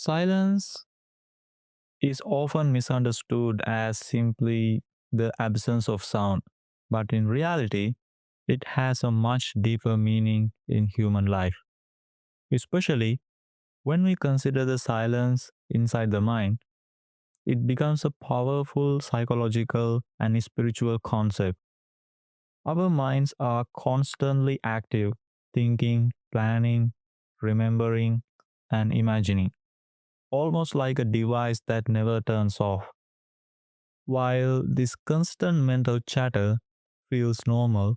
Silence is often misunderstood as simply the absence of sound, but in reality, it has a much deeper meaning in human life, especially when we consider the silence inside the mind. It becomes a powerful psychological and spiritual concept. Our minds are constantly active, thinking, planning, remembering, and imagining, almost like a device that never turns off. While this constant mental chatter feels normal,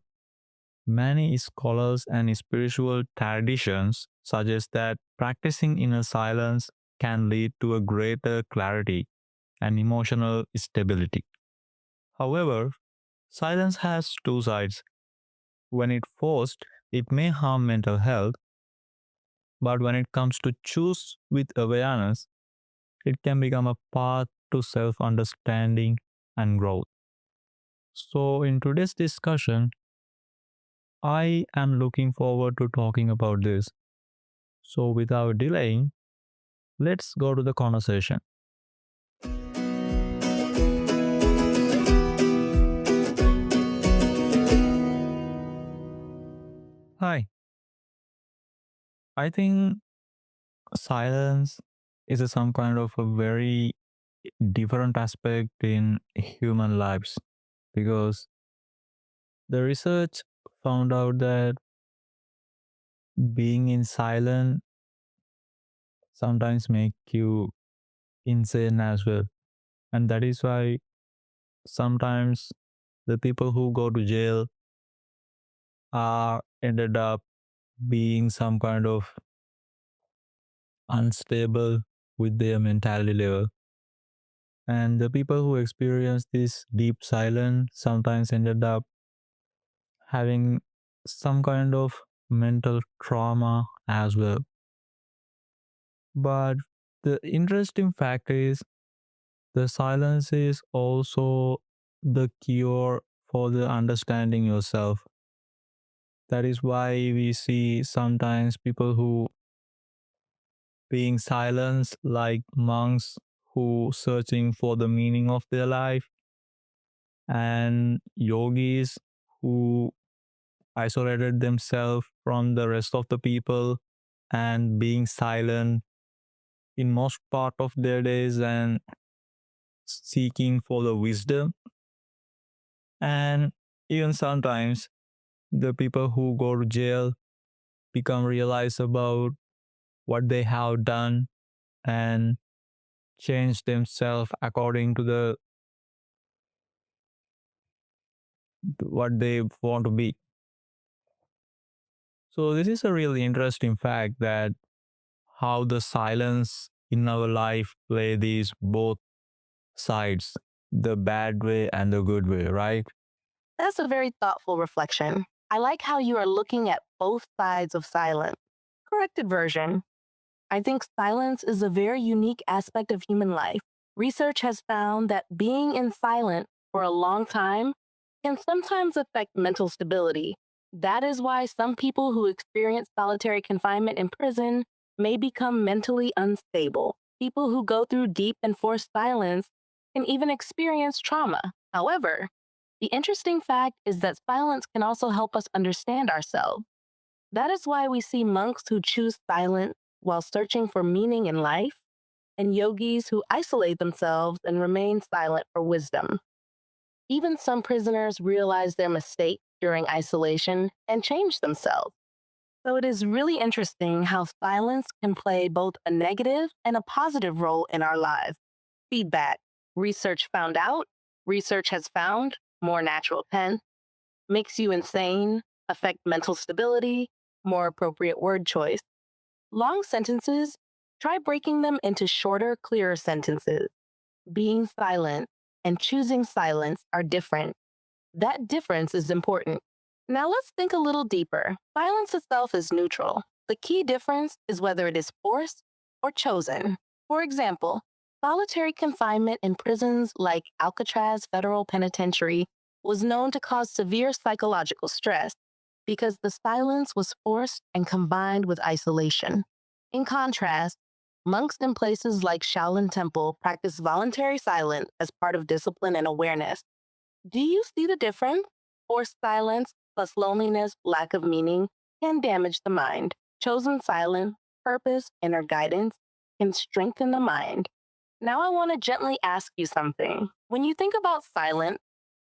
many scholars and spiritual traditions suggest that practicing inner silence can lead to a greater clarity and emotional stability. However, silence has two sides. When it's forced, it may harm mental health, but when it comes to choose with awareness, it can become a path to self understanding and growth. So, in today's discussion, I am looking forward to talking about this. So, without delaying, let's go to the conversation. Hi, I think silence is some kind of a very different aspect in human lives because the research found out that being in silence sometimes make you insane as well, and that is why sometimes the people who go to jail are ended up being some kind of unstable with their mentality level, and the people who experience this deep silence sometimes ended up having some kind of mental trauma as well. But the interesting fact is the silence is also the cure for the understanding yourself. That is why we see sometimes people who being silenced like monks who searching for the meaning of their life and yogis who isolated themselves from the rest of the people and being silent in most part of their days and seeking for the wisdom. And even sometimes the people who go to jail become realize about what they have done and change themselves according to the what they want to be. So this is a really interesting fact that how the silence in our life play these both sides, the bad way and the good way, right? That's a very thoughtful reflection. I like how you are looking at both sides of silence. Corrected version. I think silence is a very unique aspect of human life. Research has found that being in silence for a long time can sometimes affect mental stability. That is why some people who experience solitary confinement in prison may become mentally unstable. People who go through deep and forced silence can even experience trauma. However, the interesting fact is that silence can also help us understand ourselves. That is why we see monks who choose silence while searching for meaning in life, and yogis who isolate themselves and remain silent for wisdom. Even some prisoners realize their mistake during isolation and change themselves. So it is really interesting how silence can play both a negative and a positive role in our lives. Feedback. Research found out, research has found, more natural pen, makes you insane, affect mental stability, more appropriate word choice. Long sentences, try breaking them into shorter, clearer sentences. Being silent and choosing silence are different. That difference is important. Now let's think a little deeper. Silence itself is neutral. The key difference is whether it is forced or chosen. For example, solitary confinement in prisons like Alcatraz Federal Penitentiary was known to cause severe psychological stress because the silence was forced and combined with isolation. In contrast, Monks in places like Shaolin Temple practice voluntary silence as part of discipline and awareness. Do you see the difference? Forced silence plus loneliness, lack of meaning, can damage the mind. Chosen silence, purpose, inner guidance can strengthen the mind. Now I want to gently ask you something. When you think about silence,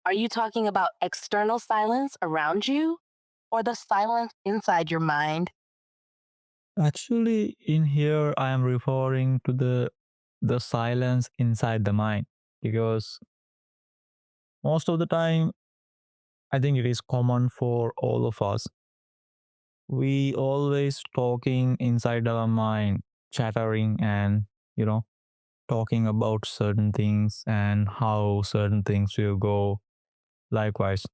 are you talking about external silence around you or the silence inside your mind? Actually, in here, I am referring to the silence inside the mind because most of the time, I think it is common for all of us. We always talking inside our mind, chattering and you know talking about certain things and how certain things will go. Likewise,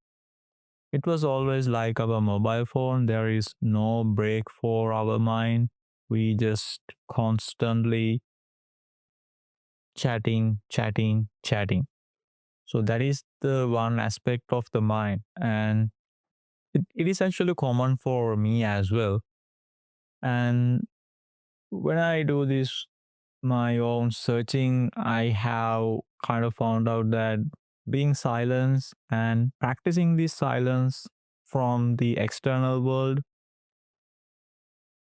it was always like our mobile phone. There is no break for our mind. We just constantly chatting, chatting, chatting. So that is the one aspect of the mind. And it is actually common for me as well. And when I do this, my own searching, I have kind of found out that being silent and practicing this silence from the external world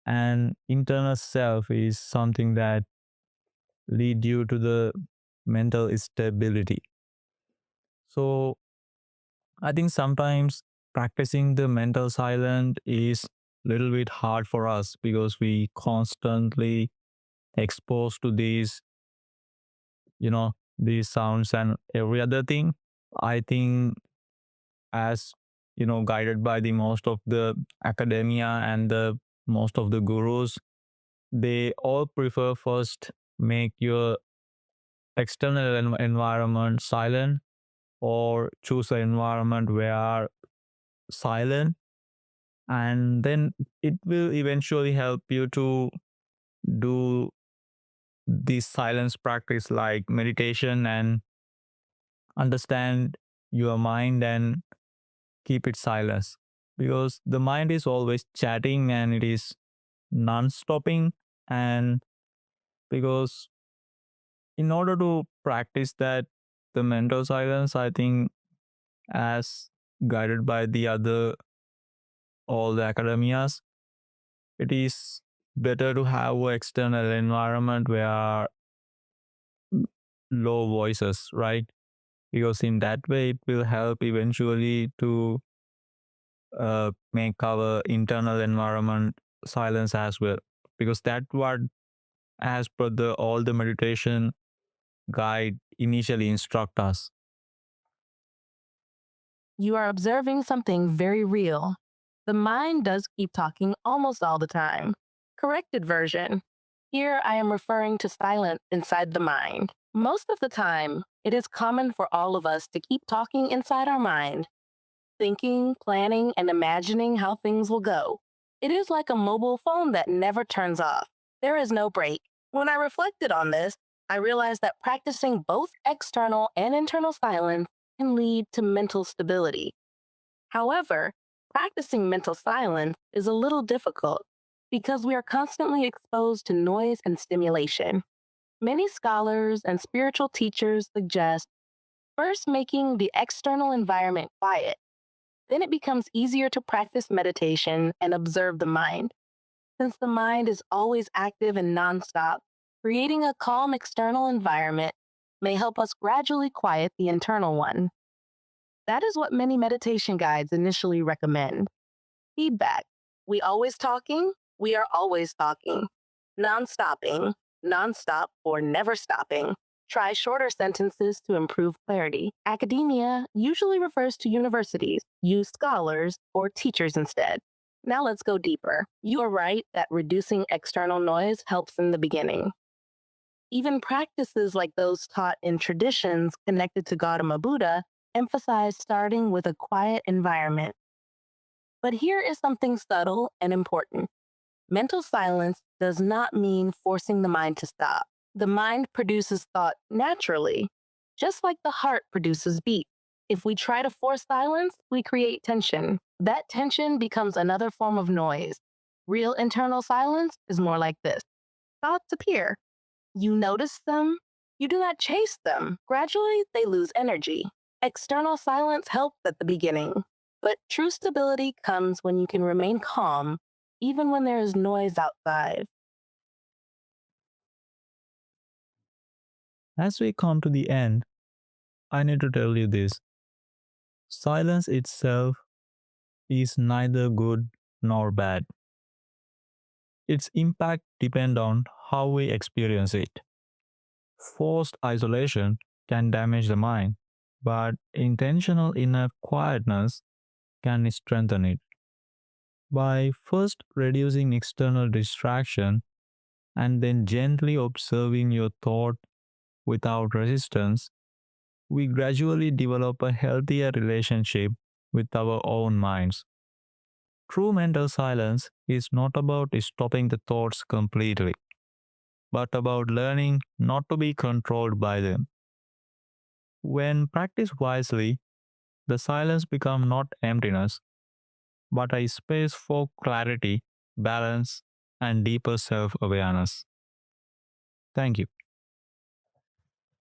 and internal self is something that lead you to the mental stability. So I think sometimes practicing the mental silence is a little bit hard for us because we constantly exposed to these sounds and every other thing. I think as guided by the most of the academia and the most of the gurus, they all prefer first make your external environment silent or choose an environment where silent, and then it will eventually help you to do this silence practice like meditation and understand your mind and keep it silent because the mind is always chatting and it is non-stopping. And because in order to practice that, the mental silence, I think, as guided by the other all the academias, it is better to have an external environment where low voices, right? Because in that way it will help eventually to make our internal environment silence as well, because that what, as per the all the meditation guide initially instruct us. You are observing something very real. The mind does keep talking almost all the time. Corrected version. Here I am referring to silence inside the mind. Most of the time, it is common for all of us to keep talking inside our mind, thinking, planning, and imagining how things will go. It is like a mobile phone that never turns off. There is no break. When I reflected on this, I realized that practicing both external and internal silence can lead to mental stability. However, practicing mental silence is a little difficult because we are constantly exposed to noise and stimulation. Many scholars and spiritual teachers suggest first making the external environment quiet. Then it becomes easier to practice meditation and observe the mind. Since the mind is always active and nonstop, creating a calm external environment may help us gradually quiet the internal one. That is what many meditation guides initially recommend. Feedback. We always talking? We are always talking. Non-stopping, non-stop, or never stopping. Try shorter sentences to improve clarity. Academia usually refers to universities. Use scholars or teachers instead. Now let's go deeper. You are right that reducing external noise helps in the beginning. Even practices like those taught in traditions connected to Gautama Buddha emphasize starting with a quiet environment. But here is something subtle and important. Mental silence does not mean forcing the mind to stop. The mind produces thought naturally, just like the heart produces beat. If we try to force silence, we create tension. That tension becomes another form of noise. Real internal silence is more like this. thoughts appear. You notice them, you do not chase them. Gradually, they lose energy. External silence helps at the beginning, but true stability comes when you can remain calm, even when there is noise outside. As we come to the end, I need to tell you this: silence itself is neither good nor bad. Its impact depends on how we experience it. Forced isolation can damage the mind, but intentional inner quietness can strengthen it. By first reducing external distraction and then gently observing your thought without resistance, we gradually develop a healthier relationship with our own minds. True mental silence is not about stopping the thoughts completely, but about learning not to be controlled by them. When practiced wisely, the silence becomes not emptiness, but a space for clarity, balance, and deeper self awareness. Thank you.